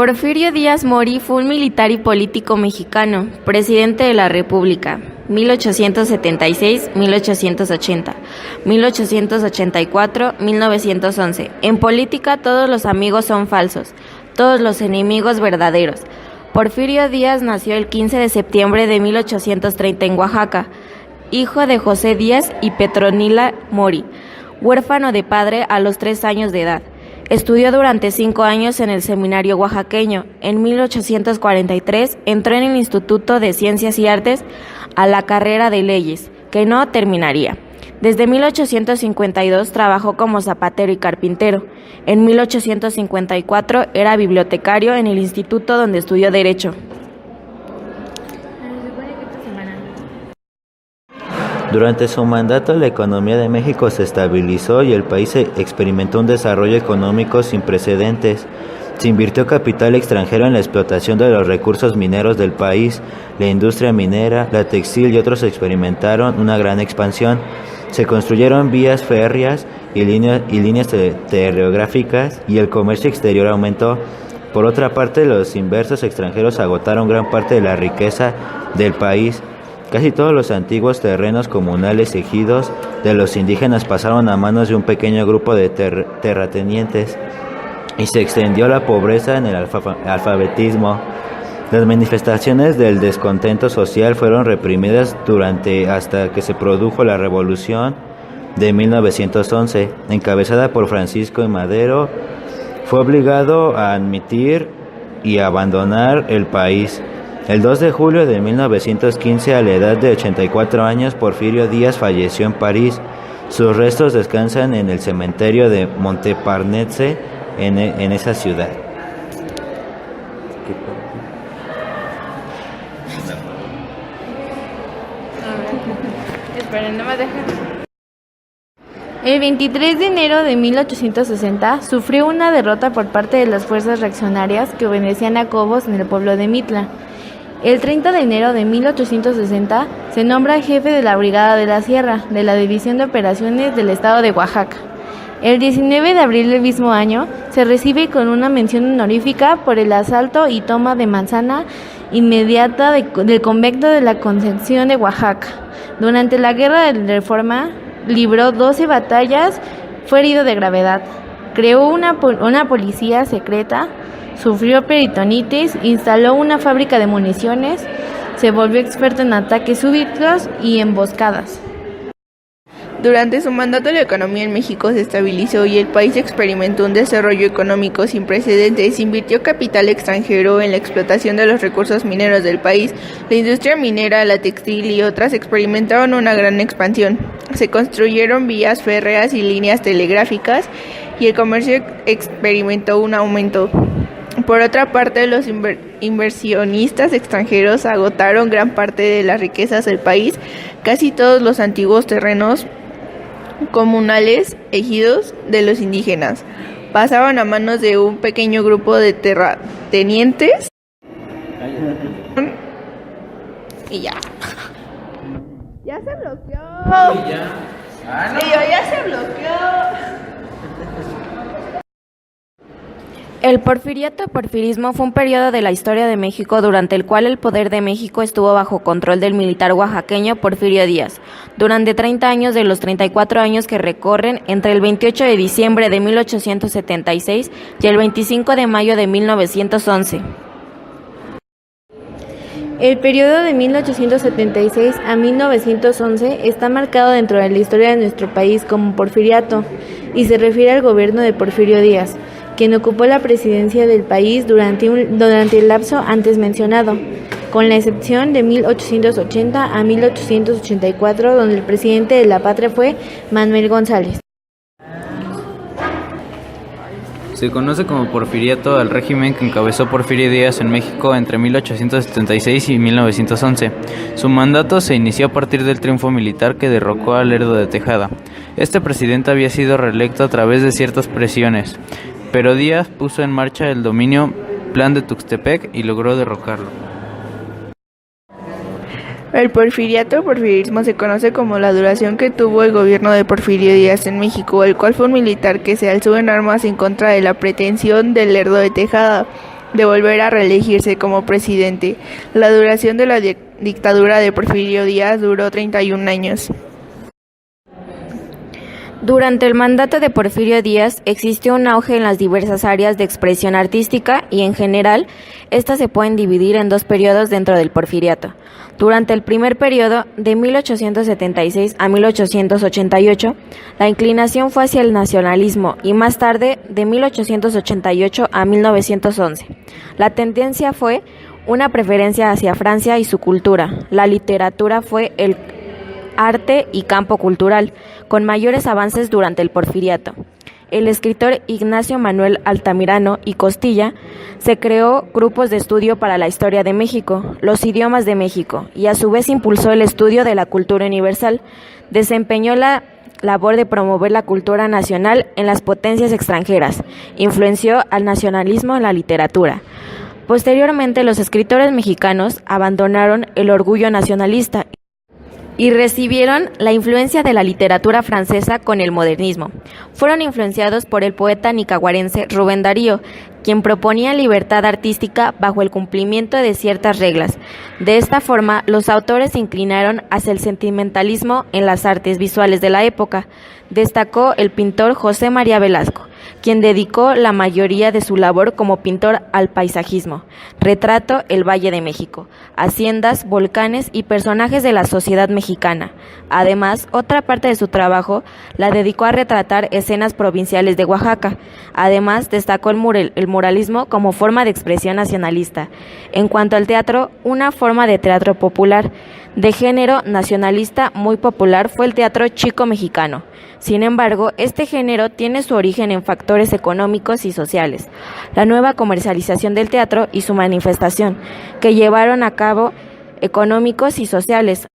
Porfirio Díaz Mori fue un militar y político mexicano, presidente de la República, 1876-1880, 1884-1911. En política todos los amigos son falsos, todos los enemigos verdaderos. Porfirio Díaz nació el 15 de septiembre de 1830 en Oaxaca, hijo de José Díaz y Petronila Mori, huérfano de padre a los 3 años de edad. Estudió durante 5 años en el seminario oaxaqueño. En 1843 entró en el Instituto de Ciencias y Artes a la carrera de Leyes, que no terminaría. Desde 1852 trabajó como zapatero y carpintero. En 1854 era bibliotecario en el instituto donde estudió Derecho. Durante su mandato, la economía de México se estabilizó y el país experimentó un desarrollo económico sin precedentes. Se invirtió capital extranjero en la explotación de los recursos mineros del país. La industria minera, la textil y otros experimentaron una gran expansión. Se construyeron vías férreas y líneas telegrafíacas y el comercio exterior aumentó. Por otra parte, los inversores extranjeros agotaron gran parte de la riqueza del país. Casi todos los antiguos terrenos comunales ejidos de los indígenas pasaron a manos de un pequeño grupo de terratenientes y se extendió la pobreza en el alfabetismo. Las manifestaciones del descontento social fueron reprimidas hasta que se produjo la Revolución de 1911, encabezada por Francisco I. Madero. Fue obligado a admitir y abandonar el país. El 2 de julio de 1915, a la edad de 84 años, Porfirio Díaz falleció en París. Sus restos descansan en el cementerio de Montparnasse, en esa ciudad. Esperen, no me dejen. El 23 de enero de 1860 sufrió una derrota por parte de las fuerzas reaccionarias que obedecían a Cobos en el pueblo de Mitla. El 30 de enero de 1860 se nombra jefe de la Brigada de la Sierra de la División de Operaciones del Estado de Oaxaca. El 19 de abril del mismo año se recibe con una mención honorífica por el asalto y toma de manzana inmediata del convento de la Concepción de Oaxaca. Durante la Guerra de Reforma libró 12 batallas, fue herido de gravedad. Creó una policía secreta, sufrió peritonitis, instaló una fábrica de municiones, se volvió experto en ataques súbitos y emboscadas. Durante su mandato, la economía en México se estabilizó y el país experimentó un desarrollo económico sin precedentes. Se invirtió capital extranjero en la explotación de los recursos mineros del país. La industria minera, la textil y otras experimentaron una gran expansión. Se construyeron vías férreas y líneas telegráficas y el comercio experimentó un aumento. Por otra parte, los inversionistas extranjeros agotaron gran parte de las riquezas del país. Casi todos los antiguos terrenos comunales ejidos de los indígenas pasaban a manos de un pequeño grupo de terratenientes. Y ya. Ya se bloqueó. Ya se bloqueó. El porfiriato-porfirismo fue un periodo de la historia de México durante el cual el poder de México estuvo bajo control del militar oaxaqueño Porfirio Díaz, durante 30 años de los 34 años que recorren entre el 28 de diciembre de 1876 y el 25 de mayo de 1911. El periodo de 1876 a 1911 está marcado dentro de la historia de nuestro país como porfiriato y se refiere al gobierno de Porfirio Díaz, quien ocupó la presidencia del país durante el lapso antes mencionado, con la excepción de 1880 a 1884, donde el presidente de la patria fue Manuel González. Se conoce como porfiriato al régimen que encabezó Porfirio Díaz en México entre 1876 y 1911. Su mandato se inició a partir del triunfo militar que derrocó a Lerdo de Tejada. Este presidente había sido reelecto a través de ciertas presiones, pero Díaz puso en marcha el dominio Plan de Tuxtepec y logró derrocarlo. El porfirismo se conoce como la duración que tuvo el gobierno de Porfirio Díaz en México, el cual fue un militar que se alzó en armas en contra de la pretensión de Lerdo de Tejada de volver a reelegirse como presidente. La duración de la dictadura de Porfirio Díaz duró 31 años. Durante el mandato de Porfirio Díaz existió un auge en las diversas áreas de expresión artística y, en general, estas se pueden dividir en dos periodos dentro del porfiriato. Durante el primer periodo, de 1876 a 1888, la inclinación fue hacia el nacionalismo y más tarde, de 1888 a 1911. La tendencia fue una preferencia hacia Francia y su cultura. La literatura fue el arte y campo cultural, con mayores avances durante el porfiriato. El escritor Ignacio Manuel Altamirano y Costilla se creó grupos de estudio para la historia de México, los idiomas de México, y a su vez impulsó el estudio de la cultura universal. Desempeñó la labor de promover la cultura nacional en las potencias extranjeras, influenció al nacionalismo en la literatura. Posteriormente, los escritores mexicanos abandonaron el orgullo nacionalista y recibieron la influencia de la literatura francesa con el modernismo. Fueron influenciados por el poeta nicaragüense Rubén Darío, quien proponía libertad artística bajo el cumplimiento de ciertas reglas. De esta forma, los autores se inclinaron hacia el sentimentalismo en las artes visuales de la época. Destacó el pintor José María Velasco, quien dedicó la mayoría de su labor como pintor al paisajismo. Retrató el Valle de México, haciendas, volcanes y personajes de la sociedad mexicana. Además, otra parte de su trabajo la dedicó a retratar escenas provinciales de Oaxaca. Además, destacó el muralismo como forma de expresión nacionalista. En cuanto al teatro, una forma de teatro popular de género nacionalista muy popular fue el teatro chico mexicano. Sin embargo, este género tiene su origen en factores económicos y sociales, la nueva comercialización del teatro y su manifestación, que llevaron a cabo económicos y sociales.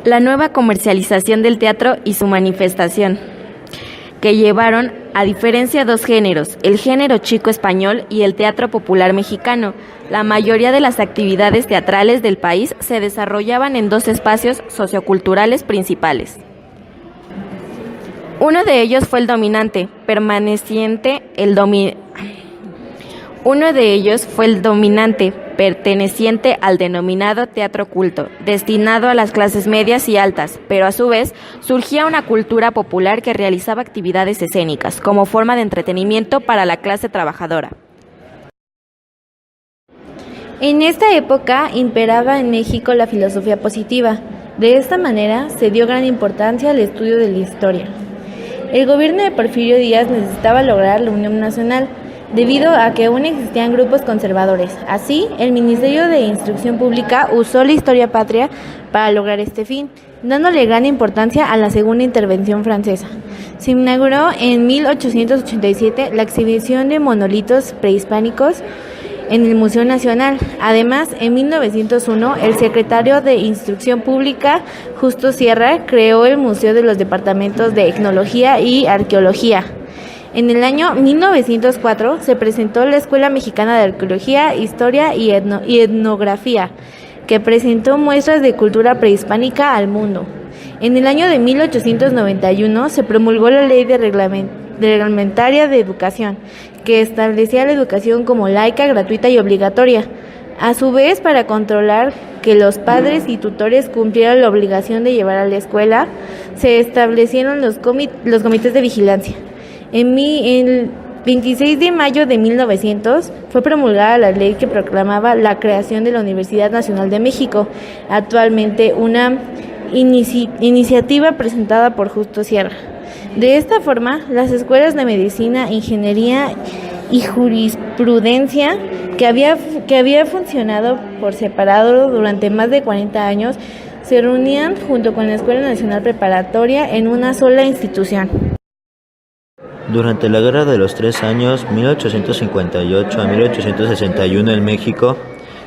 La nueva comercialización del teatro y su manifestación, que llevaron a diferencia dos géneros, el género chico español y el teatro popular mexicano. La mayoría de las actividades teatrales del país se desarrollaban en dos espacios socioculturales principales. Uno de ellos fue el dominante, perteneciente al denominado teatro culto, destinado a las clases medias y altas, pero a su vez surgía una cultura popular que realizaba actividades escénicas como forma de entretenimiento para la clase trabajadora. En esta época imperaba en México la filosofía positiva. De esta manera se dio gran importancia al estudio de la historia. El gobierno de Porfirio Díaz necesitaba lograr la unión nacional, debido a que aún existían grupos conservadores. Así, el Ministerio de Instrucción Pública usó la historia patria para lograr este fin, dándole gran importancia a la segunda intervención francesa. Se inauguró en 1887 la exhibición de monolitos prehispánicos en el Museo Nacional. Además, en 1901, el secretario de Instrucción Pública, Justo Sierra, creó el Museo de los Departamentos de Etnología y Arqueología. En el año 1904 se presentó la Escuela Mexicana de Arqueología, Historia y Etnografía, que presentó muestras de cultura prehispánica al mundo. En el año de 1891 se promulgó la Ley Reglamentaria de Educación, que establecía la educación como laica, gratuita y obligatoria. A su vez, para controlar que los padres y tutores cumplieran la obligación de llevar a la escuela, se establecieron los comités de vigilancia. El 26 de mayo de 1900 fue promulgada la ley que proclamaba la creación de la Universidad Nacional de México, actualmente una iniciativa presentada por Justo Sierra. De esta forma, las escuelas de medicina, ingeniería y jurisprudencia, que había funcionado por separado durante más de 40 años, se reunían junto con la Escuela Nacional Preparatoria en una sola institución. Durante la Guerra de los 3 Años, 1858 a 1861 en México,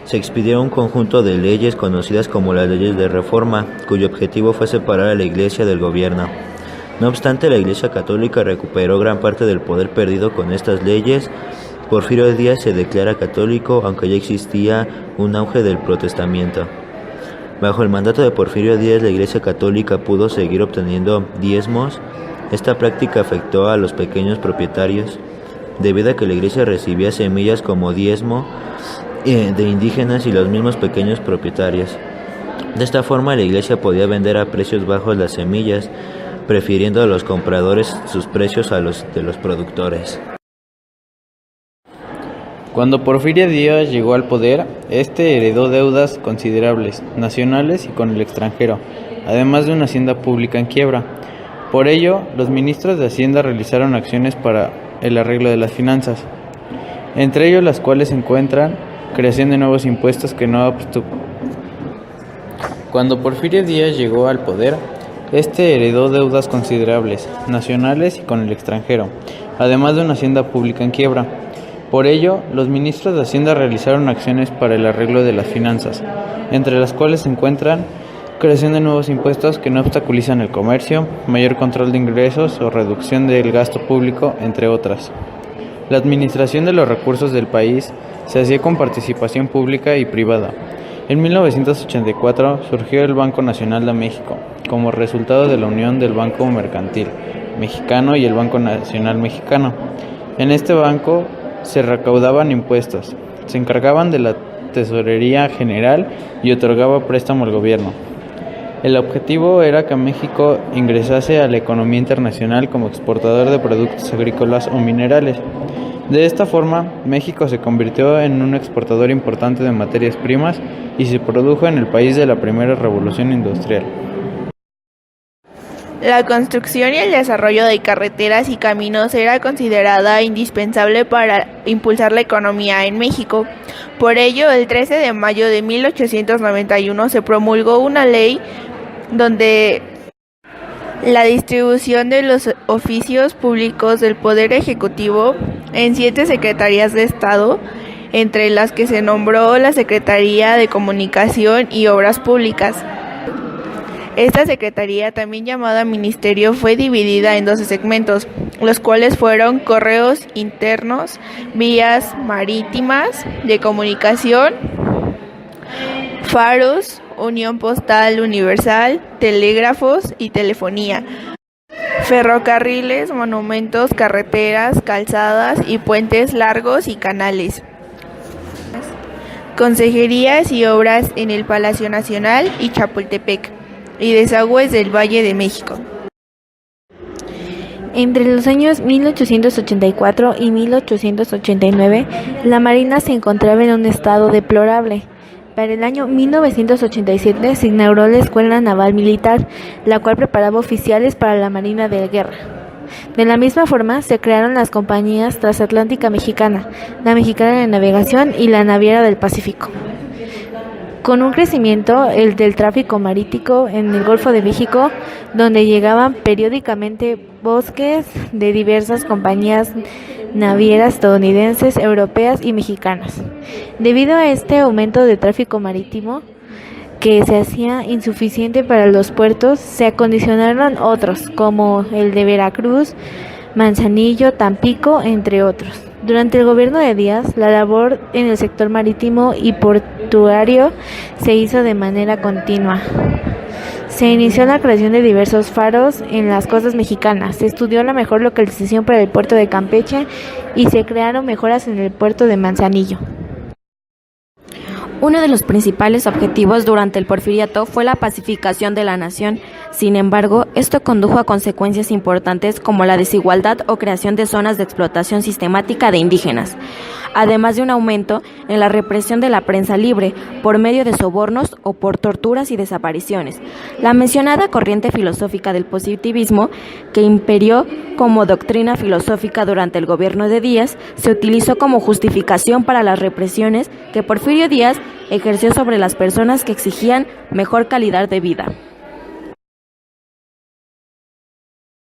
se expidieron un conjunto de leyes conocidas como las leyes de reforma, cuyo objetivo fue separar a la Iglesia del gobierno. No obstante, la Iglesia Católica recuperó gran parte del poder perdido con estas leyes. Porfirio Díaz se declara católico, aunque ya existía un auge del protestamiento. Bajo el mandato de Porfirio Díaz, la Iglesia Católica pudo seguir obteniendo diezmos. Esta práctica afectó a los pequeños propietarios. debido a que la iglesia recibía semillas como diezmo de indígenas y los mismos pequeños propietarios. De esta forma la iglesia podía vender a precios bajos las semillas, prefiriendo a los compradores sus precios a los de los productores. Cuando Porfirio Díaz llegó al poder, heredó deudas considerables, nacionales y con el extranjero, además de una hacienda pública en quiebra. Por ello, los ministros de Hacienda realizaron acciones para el arreglo de las finanzas, entre ellos las cuales se encuentran creación de nuevos impuestos que no Cuando Porfirio Díaz llegó al poder, heredó deudas considerables, nacionales y con el extranjero, además de una hacienda pública en quiebra. Por ello, los ministros de Hacienda realizaron acciones para el arreglo de las finanzas, entre las cuales se encuentran creación de nuevos impuestos que no obstaculizan el comercio, mayor control de ingresos o reducción del gasto público, entre otras. La administración de los recursos del país se hacía con participación pública y privada. En 1984 surgió el Banco Nacional de México, como resultado de la unión del Banco Mercantil Mexicano y el Banco Nacional Mexicano. En este banco se recaudaban impuestos, se encargaban de la tesorería general y otorgaba préstamo al gobierno. El objetivo era que México ingresase a la economía internacional como exportador de productos agrícolas o minerales. De esta forma, México se convirtió en un exportador importante de materias primas y se produjo en el país de la primera revolución industrial. La construcción y el desarrollo de carreteras y caminos era considerada indispensable para impulsar la economía en México. Por ello, el 13 de mayo de 1891 se promulgó una ley donde la distribución de los oficios públicos del Poder Ejecutivo en 7 secretarías de Estado, entre las que se nombró la Secretaría de Comunicación y Obras Públicas. Esta secretaría, también llamada ministerio, fue dividida en 12 segmentos, los cuales fueron correos internos, vías marítimas de comunicación, faros, unión postal universal, telégrafos y telefonía, ferrocarriles, monumentos, carreteras, calzadas y puentes largos y canales, consejerías y obras en el Palacio Nacional y Chapultepec, y desagües del Valle de México. Entre los años 1884 y 1889, la Marina se encontraba en un estado deplorable. Para el año 1987 se inauguró la Escuela Naval Militar, la cual preparaba oficiales para la Marina de Guerra. De la misma forma, se crearon las compañías Transatlántica Mexicana, la Mexicana de Navegación y la Naviera del Pacífico. Con un crecimiento el del tráfico marítimo en el Golfo de México, donde llegaban periódicamente buques de diversas compañías navieras estadounidenses, europeas y mexicanas. Debido a este aumento de tráfico marítimo, que se hacía insuficiente para los puertos, se acondicionaron otros, como el de Veracruz, Manzanillo, Tampico, entre otros. Durante el gobierno de Díaz, la labor en el sector marítimo y portuario se hizo de manera continua. Se inició la creación de diversos faros en las costas mexicanas, se estudió la mejor localización para el puerto de Campeche y se crearon mejoras en el puerto de Manzanillo. Uno de los principales objetivos durante el porfiriato fue la pacificación de la nación. Sin embargo, esto condujo a consecuencias importantes como la desigualdad o creación de zonas de explotación sistemática de indígenas, además de un aumento en la represión de la prensa libre por medio de sobornos o por torturas y desapariciones. La mencionada corriente filosófica del positivismo, que imperió como doctrina filosófica durante el gobierno de Díaz, se utilizó como justificación para las represiones que Porfirio Díaz ejerció sobre las personas que exigían mejor calidad de vida.